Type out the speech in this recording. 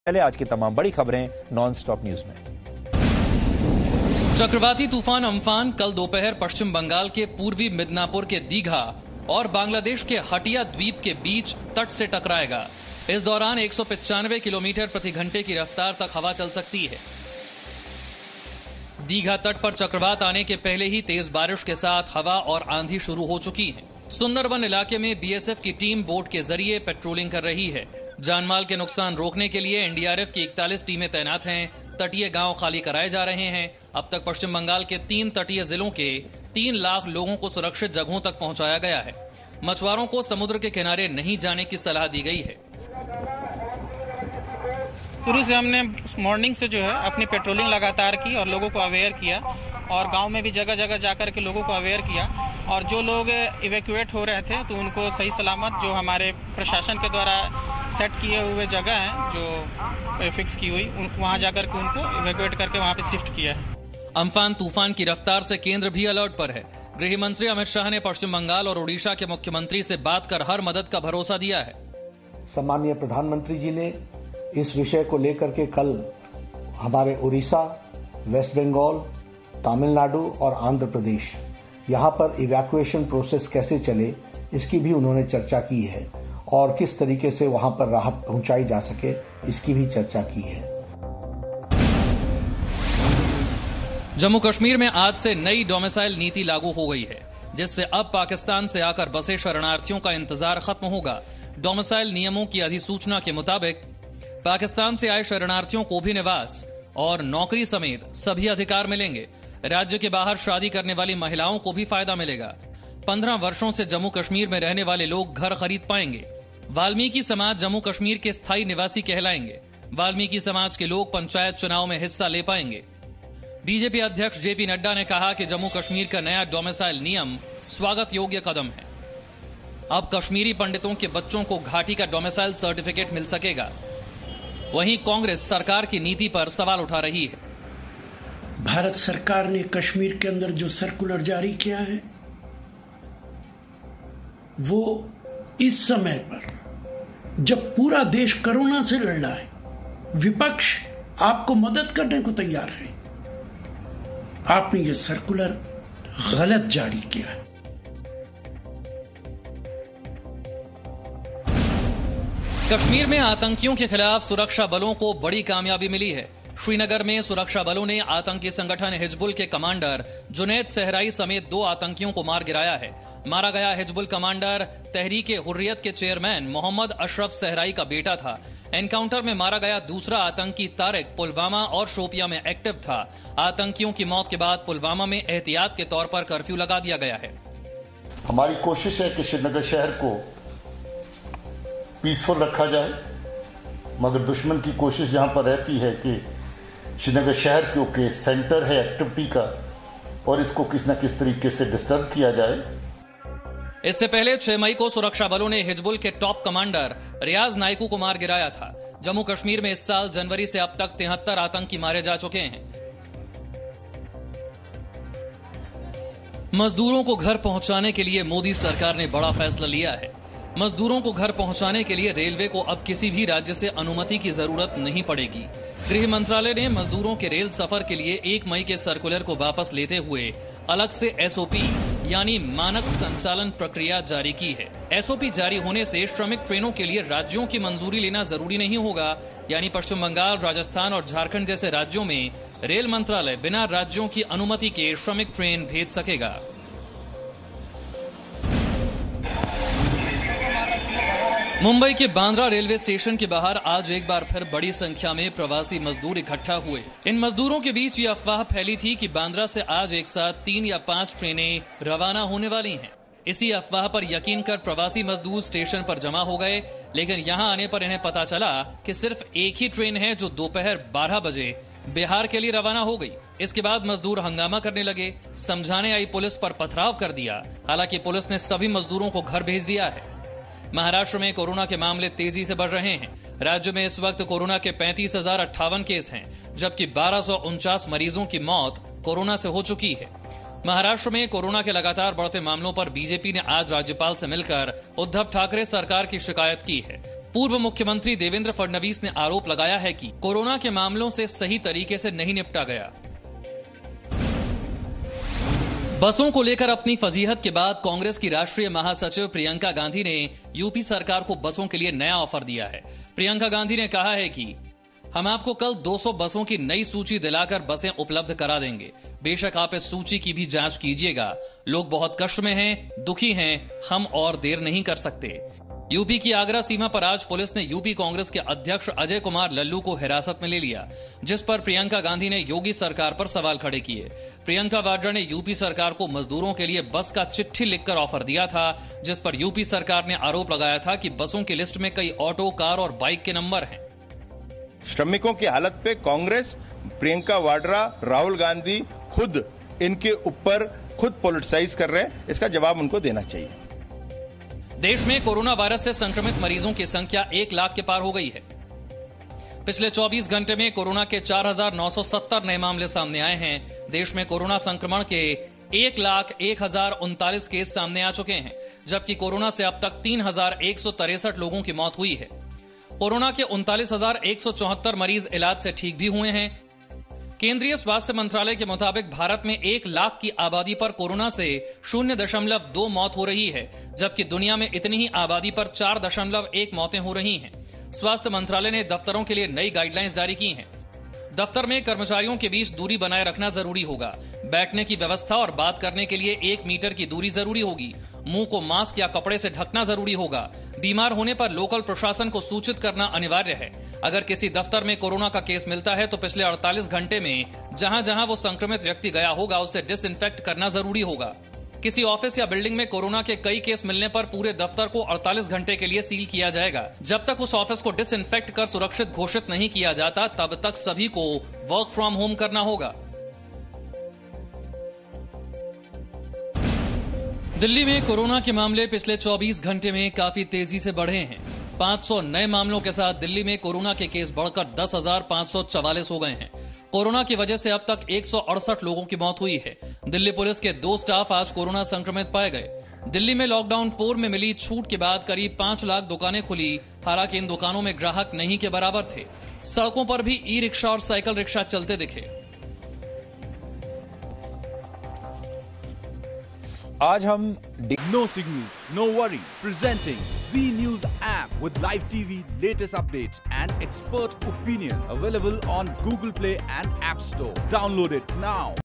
पहले आज की तमाम बड़ी खबरें नॉन स्टॉप न्यूज में। चक्रवाती तूफान अम्फान कल दोपहर पश्चिम बंगाल के पूर्वी मिदनापुर के दीघा और बांग्लादेश के हटिया द्वीप के बीच तट से टकराएगा। इस दौरान 195 किलोमीटर प्रति घंटे की रफ्तार तक हवा चल सकती है। दीघा तट पर चक्रवात आने के पहले ही तेज बारिश के साथ हवा और आंधी शुरू हो चुकी है। सुंदरबन इलाके में बीएसएफ की टीम बोट के जरिए पेट्रोलिंग कर रही है। जानमाल के नुकसान रोकने के लिए एनडीआरएफ की 41 टीमें तैनात हैं। तटीय गांव खाली कराए जा रहे हैं। अब तक पश्चिम बंगाल के 3 तटीय जिलों के 3 लाख लोगों को सुरक्षित जगहों तक पहुंचाया गया है। मछुआरों को समुद्र के किनारे नहीं जाने की सलाह दी गई है। शुरू से हमने मॉर्निंग से जो है अपनी पेट्रोलिंग लगातार की और लोगों को अवेयर किया और गांव में भी जगह जगह जाकर के लोगों को अवेयर किया और जो लोग इवैक्यूएट हो रहे थे तो उनको सही सलामत जो हमारे प्रशासन के द्वारा सेट किए हुए जगह हैं जो फिक्स की हुई वहां जाकर के उनको इवैक्यूएट करके वहां पे शिफ्ट किया है। अम्फान तूफान की रफ्तार से केंद्र भी अलर्ट पर है। गृह मंत्री अमित शाह ने पश्चिम बंगाल और ओडिशा के मुख्यमंत्री से बात कर हर मदद का भरोसा दिया है। सम्मानीय प्रधानमंत्री जी ने इस विषय को लेकर के कल हमारे उड़ीसा, वेस्ट बंगाल, तमिलनाडु और आंध्र प्रदेश यहाँ पर इवैक्यूएशन प्रोसेस कैसे चले इसकी भी उन्होंने चर्चा की है और किस तरीके से वहां पर राहत पहुंचाई जा सके इसकी भी चर्चा की है। जम्मू कश्मीर में आज से नई डोमिसाइल नीति लागू हो गई है, जिससे अब पाकिस्तान से आकर बसे शरणार्थियों का इंतजार खत्म होगा। डोमिसाइल नियमों की अधिसूचना के मुताबिक पाकिस्तान से आए शरणार्थियों को भी निवास और नौकरी समेत सभी अधिकार मिलेंगे। राज्य के बाहर शादी करने वाली महिलाओं को भी फायदा मिलेगा। 15 वर्षों से जम्मू कश्मीर में रहने वाले लोग घर खरीद पाएंगे। वाल्मीकि समाज जम्मू कश्मीर के स्थायी निवासी कहलाएंगे। वाल्मीकि समाज के लोग पंचायत चुनाव में हिस्सा ले पाएंगे। बीजेपी अध्यक्ष जेपी नड्डा ने कहा कि जम्मू कश्मीर का नया डोमिसाइल नियम स्वागत योग्य कदम है। अब कश्मीरी पंडितों के बच्चों को घाटी का डोमिसाइल सर्टिफिकेट मिल सकेगा। वहीं कांग्रेस सरकार की नीति पर सवाल उठा रही है। भारत सरकार ने कश्मीर के अंदर जो सर्कुलर जारी किया है वो इस समय पर जब पूरा देश कोरोना से लड़ रहा है, विपक्ष आपको मदद करने को तैयार है, आपने ये सर्कुलर गलत जारी किया है। कश्मीर में आतंकियों के खिलाफ सुरक्षा बलों को बड़ी कामयाबी मिली है। श्रीनगर में सुरक्षा बलों ने आतंकी संगठन हिजबुल के कमांडर जुनैद सहराई समेत 2 आतंकियों को मार गिराया है। मारा गया हिजबुल कमांडर तहरीक हुर्रियत के चेयरमैन मोहम्मद अशरफ सहराई का बेटा था। एनकाउंटर में मारा गया दूसरा आतंकी तारिक पुलवामा और शोपियां में एक्टिव था। आतंकियों की मौत के बाद पुलवामा में एहतियात के तौर पर कर्फ्यू लगा दिया गया है। हमारी कोशिश है कि श्रीनगर शहर को पीसफुल रखा जाए, मगर दुश्मन की कोशिश यहां पर रहती है कि श्रीनगर शहर क्योंकि सेंटर है एक्टिविटी का और इसको किस न किस तरीके से डिस्टर्ब किया जाए। इससे पहले 6 मई को सुरक्षा बलों ने हिजबुल के टॉप कमांडर रियाज नाइकू को मार गिराया था। जम्मू कश्मीर में इस साल जनवरी से अब तक 73 आतंकी मारे जा चुके हैं। मजदूरों को घर पहुंचाने के लिए मोदी सरकार ने बड़ा फैसला लिया है। मजदूरों को घर पहुंचाने के लिए रेलवे को अब किसी भी राज्य से अनुमति की जरूरत नहीं पड़ेगी। गृह मंत्रालय ने मजदूरों के रेल सफर के लिए 1 मई के सर्कुलर को वापस लेते हुए अलग से एसओपी यानी मानक संचालन प्रक्रिया जारी की है। एसओपी जारी होने से श्रमिक ट्रेनों के लिए राज्यों की मंजूरी लेना जरूरी नहीं होगा, यानी पश्चिम बंगाल, राजस्थान और झारखंड जैसे राज्यों में रेल मंत्रालय बिना राज्यों की अनुमति के श्रमिक ट्रेन भेज सकेगा। मुंबई के बांद्रा रेलवे स्टेशन के बाहर आज एक बार फिर बड़ी संख्या में प्रवासी मजदूर इकट्ठा हुए। इन मजदूरों के बीच ये अफवाह फैली थी कि बांद्रा से आज एक साथ 3 या 5 ट्रेनें रवाना होने वाली हैं। इसी अफवाह पर यकीन कर प्रवासी मजदूर स्टेशन पर जमा हो गए, लेकिन यहां आने पर इन्हें पता चला कि सिर्फ एक ही ट्रेन है जो दोपहर 12 बजे बिहार के लिए रवाना हो गई। इसके बाद मजदूर हंगामा करने लगे। समझाने आई पुलिस पर पथराव कर दिया। हालांकि पुलिस ने सभी मजदूरों को घर भेज दिया है। महाराष्ट्र में कोरोना के मामले तेजी से बढ़ रहे हैं। राज्य में इस वक्त कोरोना के 35,058 केस हैं, जबकि 1249 मरीजों की मौत कोरोना से हो चुकी है। महाराष्ट्र में कोरोना के लगातार बढ़ते मामलों पर बीजेपी ने आज राज्यपाल से मिलकर उद्धव ठाकरे सरकार की शिकायत की है। पूर्व मुख्यमंत्री देवेंद्र फडणवीस ने आरोप लगाया है कि कोरोना के मामलों से सही तरीके से नहीं निपटा गया। बसों को लेकर अपनी फजीहत के बाद कांग्रेस की राष्ट्रीय महासचिव प्रियंका गांधी ने यूपी सरकार को बसों के लिए नया ऑफर दिया है। प्रियंका गांधी ने कहा है कि हम आपको कल 200 बसों की नई सूची दिलाकर बसें उपलब्ध करा देंगे। बेशक आप इस सूची की भी जांच कीजिएगा। लोग बहुत कष्ट में हैं, दुखी हैं, हम और देर नहीं कर सकते। यूपी की आगरा सीमा पर आज पुलिस ने यूपी कांग्रेस के अध्यक्ष अजय कुमार लल्लू को हिरासत में ले लिया, जिस पर प्रियंका गांधी ने योगी सरकार पर सवाल खड़े किए। प्रियंका वाड्रा ने यूपी सरकार को मजदूरों के लिए बस का चिट्ठी लिखकर ऑफर दिया था, जिस पर यूपी सरकार ने आरोप लगाया था कि बसों की लिस्ट में कई ऑटो, कार और बाइक के नंबर हैं। श्रमिकों की हालत पे कांग्रेस, प्रियंका वाड्रा, राहुल गांधी खुद इनके ऊपर खुद पॉलिटिसाइज कर रहे हैं। इसका जवाब उनको देना चाहिए। देश में कोरोना वायरस से संक्रमित मरीजों की संख्या 1 लाख के पार हो गई है। पिछले 24 घंटे में कोरोना के 4,970 नए मामले सामने आए हैं। देश में कोरोना संक्रमण के 1,01,039 केस सामने आ चुके हैं, जबकि कोरोना से अब तक 3,163 लोगों की मौत हुई है। कोरोना के 39,174 मरीज इलाज से ठीक भी हुए हैं। केंद्रीय स्वास्थ्य मंत्रालय के मुताबिक भारत में 1 लाख की आबादी पर कोरोना से 0.2 मौत हो रही है, जबकि दुनिया में इतनी ही आबादी पर 4.1 मौतें हो रही हैं। स्वास्थ्य मंत्रालय ने दफ्तरों के लिए नई गाइडलाइंस जारी की हैं। दफ्तर में कर्मचारियों के बीच दूरी बनाए रखना जरूरी होगा। बैठने की व्यवस्था और बात करने के लिए 1 मीटर की दूरी जरूरी होगी। मुंह को मास्क या कपड़े से ढकना जरूरी होगा। बीमार होने पर लोकल प्रशासन को सूचित करना अनिवार्य है। अगर किसी दफ्तर में कोरोना का केस मिलता है तो पिछले 48 घंटे में जहां जहां वो संक्रमित व्यक्ति गया होगा उसे डिसइंफेक्ट करना जरूरी होगा। किसी ऑफिस या बिल्डिंग में कोरोना के कई केस मिलने पर पूरे दफ्तर को 48 घंटे के लिए सील किया जाएगा। जब तक उस ऑफिस को डिसइंफेक्ट कर सुरक्षित घोषित नहीं किया जाता, तब तक सभी को वर्क फ्रॉम होम करना होगा। दिल्ली में कोरोना के मामले पिछले 24 घंटे में काफी तेजी से बढ़े हैं। 500 नए मामलों के साथ दिल्ली में कोरोना के केस बढ़कर 10,544 हो गए हैं। कोरोना की वजह से अब तक 168 लोगों की मौत हुई है। दिल्ली पुलिस के 2 स्टाफ आज कोरोना संक्रमित पाए गए। दिल्ली में लॉकडाउन 4 में मिली छूट के बाद करीब 5 लाख दुकानें खुली। हालांकि इन दुकानों में ग्राहक नहीं के बराबर थे। सड़कों पर भी ई रिक्शा और साइकिल रिक्शा चलते दिखे। आज हम No signal, no worry. Presenting Z News app with live TV, latest updates and expert opinion. Available on Google Play and App Store. Download it now.